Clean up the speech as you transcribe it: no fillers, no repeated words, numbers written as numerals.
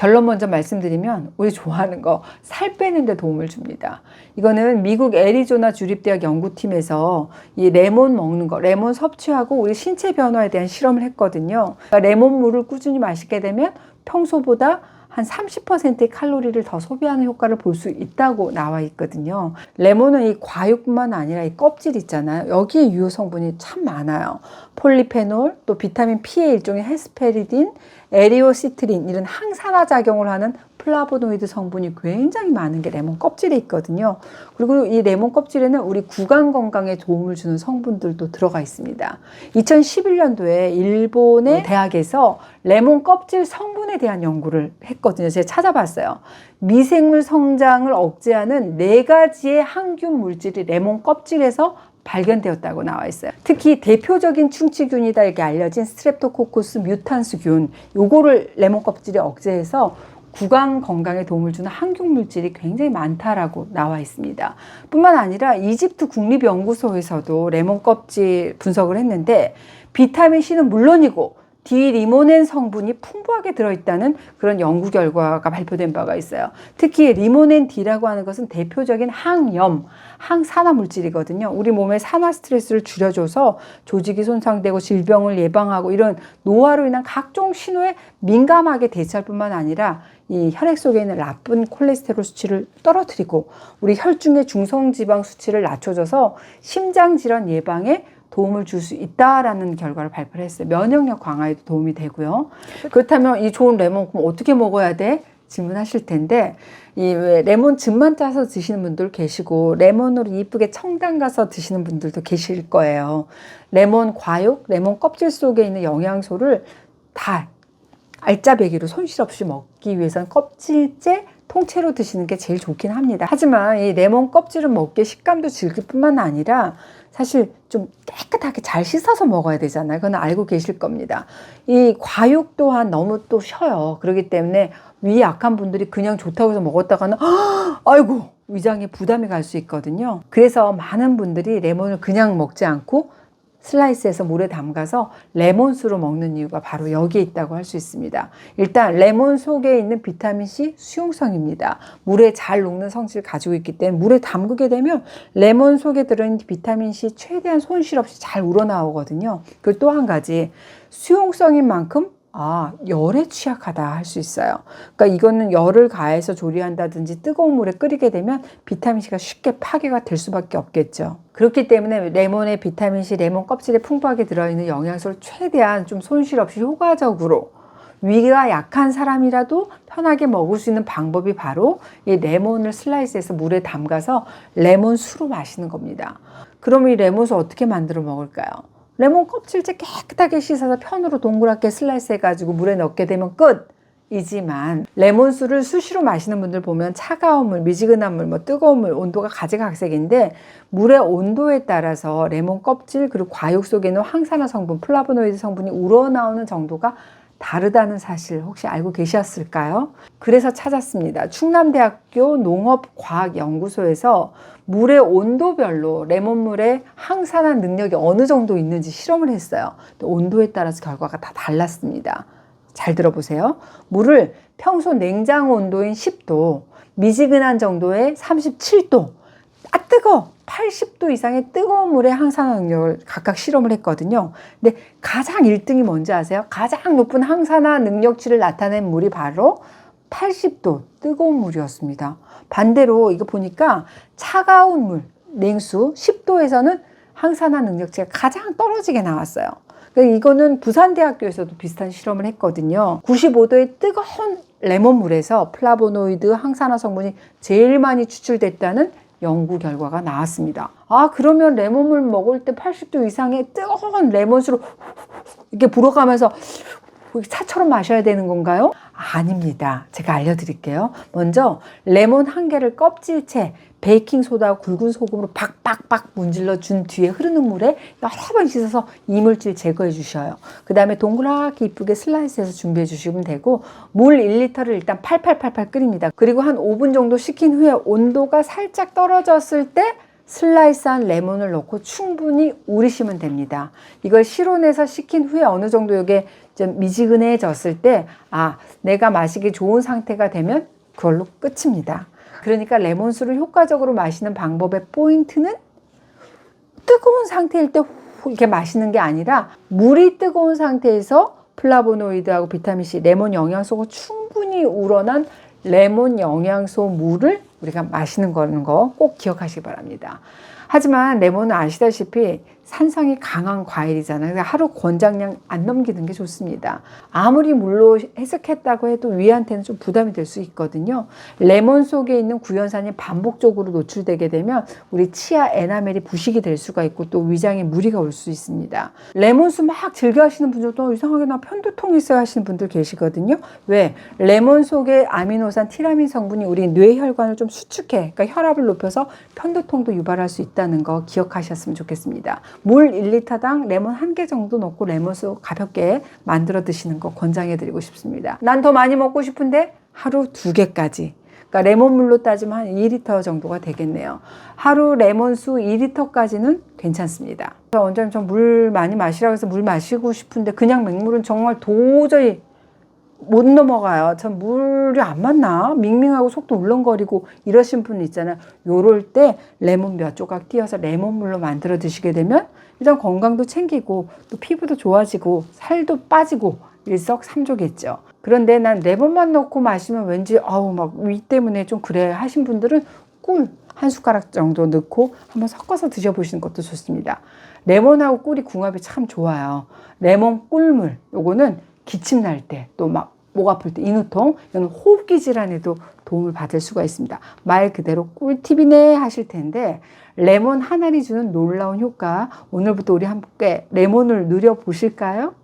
결론 먼저 말씀드리면 우리 좋아하는 거 살 빼는 데 도움을 줍니다. 이거는 미국 애리조나 주립대학 연구팀에서 이 레몬 먹는 거, 레몬 섭취하고 우리 신체 변화에 대한 실험을 했거든요. 그러니까 레몬물을 꾸준히 마시게 되면 평소보다 한 30%의 칼로리를 더 소비하는 효과를 볼 수 있다고 나와 있거든요. 레몬은 이 과육뿐만 아니라 이 껍질 있잖아요. 여기에 유효 성분이 참 많아요. 폴리페놀, 또 비타민 P의 일종의 헤스페리딘, 에리오시트린 이런 항산화 작용을 하는 플라보노이드 성분이 굉장히 많은 게 레몬 껍질에 있거든요. 그리고 이 레몬 껍질에는 우리 구강 건강에 도움을 주는 성분들도 들어가 있습니다. 2011년도에 일본의 대학에서 레몬 껍질 성분에 대한 연구를 했거든요. 제가 찾아봤어요. 미생물 성장을 억제하는 4가지의 항균 물질이 레몬 껍질에서 발견되었다고 나와 있어요. 특히 대표적인 충치균이다 이렇게 알려진 스트랩토코커스 뮤탄스균, 요거를 레몬 껍질에 억제해서 구강 건강에 도움을 주는 항균 물질이 굉장히 많다라고 나와 있습니다. 뿐만 아니라 이집트 국립연구소에서도 레몬 껍질 분석을 했는데 비타민 C는 물론이고 디리모넨 성분이 풍부하게 들어있다는 그런 연구 결과가 발표된 바가 있어요. 특히 리모넨 D라고 하는 것은 대표적인 항염, 항산화 물질이거든요. 우리 몸의 산화 스트레스를 줄여줘서 조직이 손상되고 질병을 예방하고 이런 노화로 인한 각종 신호에 민감하게 대처할 뿐만 아니라 이 혈액 속에 있는 나쁜 콜레스테롤 수치를 떨어뜨리고 우리 혈중의 중성지방 수치를 낮춰줘서 심장질환 예방에 도움을 줄 수 있다라는 결과를 발표를 했어요. 면역력 강화에도 도움이 되고요. 그렇다면 이 좋은 레몬 그럼 어떻게 먹어야 돼? 질문하실 텐데 이 레몬즙만 짜서 드시는 분들 계시고 레몬으로 이쁘게 청담 가서 드시는 분들도 계실 거예요. 레몬 과육, 레몬 껍질 속에 있는 영양소를 다 알짜배기로 손실 없이 먹기 위해서는 껍질째 통째로 드시는 게 제일 좋긴 합니다. 하지만 이 레몬 껍질은 먹기에 식감도 즐길 뿐만 아니라 사실 좀 깨끗하게 잘 씻어서 먹어야 되잖아요. 그건 알고 계실 겁니다. 이 과육 또한 너무 또 쉬어요. 그렇기 때문에 위 약한 분들이 그냥 좋다고 해서 먹었다가는 아이고 위장에 부담이 갈 수 있거든요. 그래서 많은 분들이 레몬을 그냥 먹지 않고 슬라이스해서 물에 담가서 레몬수로 먹는 이유가 바로 여기에 있다고 할 수 있습니다. 일단 레몬 속에 있는 비타민C 수용성입니다. 물에 잘 녹는 성질을 가지고 있기 때문에 물에 담그게 되면 레몬 속에 들어있는 비타민C 최대한 손실 없이 잘 우러나오거든요. 그리고 또 한 가지 수용성인 만큼 열에 취약하다 할 수 있어요. 그러니까 이거는 열을 가해서 조리한다든지 뜨거운 물에 끓이게 되면 비타민C가 쉽게 파괴가 될 수밖에 없겠죠. 그렇기 때문에 레몬의 비타민C, 레몬 껍질에 풍부하게 들어있는 영양소를 최대한 좀 손실 없이 효과적으로 위가 약한 사람이라도 편하게 먹을 수 있는 방법이 바로 이 레몬을 슬라이스해서 물에 담가서 레몬수로 마시는 겁니다. 그럼 이 레몬수 어떻게 만들어 먹을까요? 레몬 껍질째 깨끗하게 씻어서 편으로 동그랗게 슬라이스 해가지고 물에 넣게 되면 끝이지만 레몬수를 수시로 마시는 분들 보면 차가운 물, 미지근한 물, 뜨거운 물 온도가 가지각색인데 물의 온도에 따라서 레몬 껍질 그리고 과육 속에 있는 항산화 성분, 플라보노이드 성분이 우러나오는 정도가 다르다는 사실 혹시 알고 계셨을까요? 그래서 찾았습니다. 충남대학교 농업과학연구소에서 물의 온도별로 레몬물의 항산화 능력이 어느 정도 있는지 실험을 했어요. 온도에 따라서 결과가 다 달랐습니다. 잘 들어보세요. 물을 평소 냉장 온도인 10도, 미지근한 정도의 37도, 뜨거워! 80도 이상의 뜨거운 물의 항산화 능력을 각각 실험을 했거든요. 근데 가장 1등이 뭔지 아세요? 가장 높은 항산화 능력치를 나타낸 물이 바로 80도 뜨거운 물이었습니다. 반대로 이거 보니까 차가운 물, 냉수 10도에서는 항산화 능력치가 가장 떨어지게 나왔어요. 이거는 부산대학교에서도 비슷한 실험을 했거든요. 95도의 뜨거운 레몬물에서 플라보노이드 항산화 성분이 제일 많이 추출됐다는 연구 결과가 나왔습니다. 그러면 레몬물 먹을 때 80도 이상의 뜨거운 레몬수로 이렇게 불어가면서 차처럼 마셔야 되는 건가요? 아닙니다. 제가 알려드릴게요. 먼저 레몬 한 개를 껍질째 베이킹소다와 굵은 소금으로 박박박 문질러 준 뒤에 흐르는 물에 여러 번 씻어서 이물질 제거해 주셔요. 그 다음에 동그랗게 이쁘게 슬라이스해서 준비해 주시면 되고 물 1리터를 일단 팔팔팔팔 끓입니다. 그리고 한 5분 정도 식힌 후에 온도가 살짝 떨어졌을 때 슬라이스한 레몬을 넣고 충분히 우리시면 됩니다. 이걸 실온에서 식힌 후에 어느 정도 이게 좀 미지근해졌을 때, 아, 내가 마시기 좋은 상태가 되면 그걸로 끝입니다. 그러니까 레몬수를 효과적으로 마시는 방법의 포인트는 뜨거운 상태일 때 이렇게 마시는 게 아니라 물이 뜨거운 상태에서 플라보노이드하고 비타민C, 레몬 영양소가 충분히 우러난 레몬 영양소 물을 우리가 마시는 거는 거 꼭 기억하시기 바랍니다. 하지만 레몬은 아시다시피 산성이 강한 과일이잖아요. 그래서 하루 권장량 안 넘기는 게 좋습니다. 아무리 물로 해석했다고 해도 위한테는 좀 부담이 될 수 있거든요. 레몬 속에 있는 구연산이 반복적으로 노출되게 되면 우리 치아 에나멜이 부식이 될 수가 있고 또 위장에 무리가 올 수 있습니다. 레몬수 막 즐겨 하시는 분들도 이상하게 나 편두통이 있어요 하시는 분들 계시거든요. 왜? 레몬 속에 아미노산 티라민 성분이 우리 뇌혈관을 좀 수축해, 그러니까 혈압을 높여서 편두통도 유발할 수 있다는 거 기억하셨으면 좋겠습니다. 물 1리터당 레몬 1개 정도 넣고 레몬수 가볍게 만들어 드시는 거 권장해 드리고 싶습니다. 난 더 많이 먹고 싶은데 하루 2개까지. 그러니까 레몬물로 따지면 한 2리터 정도가 되겠네요. 하루 레몬수 2리터까지는 괜찮습니다. 원장님 저 물 많이 마시라고 해서 물 마시고 싶은데 그냥 맹물은 정말 도저히 못 넘어가요. 전 물이 안 맞나? 밍밍하고 속도 울렁거리고 이러신 분 있잖아요. 요럴 때 레몬 몇 조각 띄어서 레몬물로 만들어 드시게 되면 일단 건강도 챙기고 또 피부도 좋아지고 살도 빠지고 일석삼조겠죠. 그런데 난 레몬만 넣고 마시면 왠지 막 위 때문에 좀 그래 하신 분들은 꿀 한 숟가락 정도 넣고 한번 섞어서 드셔보시는 것도 좋습니다. 레몬하고 꿀이 궁합이 참 좋아요. 레몬 꿀물 요거는 기침 날 때 또 막 목 아플 때 인후통 이건 호흡기 질환에도 도움을 받을 수가 있습니다. 말 그대로 꿀팁이네 하실 텐데 레몬 하나리 주는 놀라운 효과 오늘부터 우리 함께 레몬을 누려보실까요?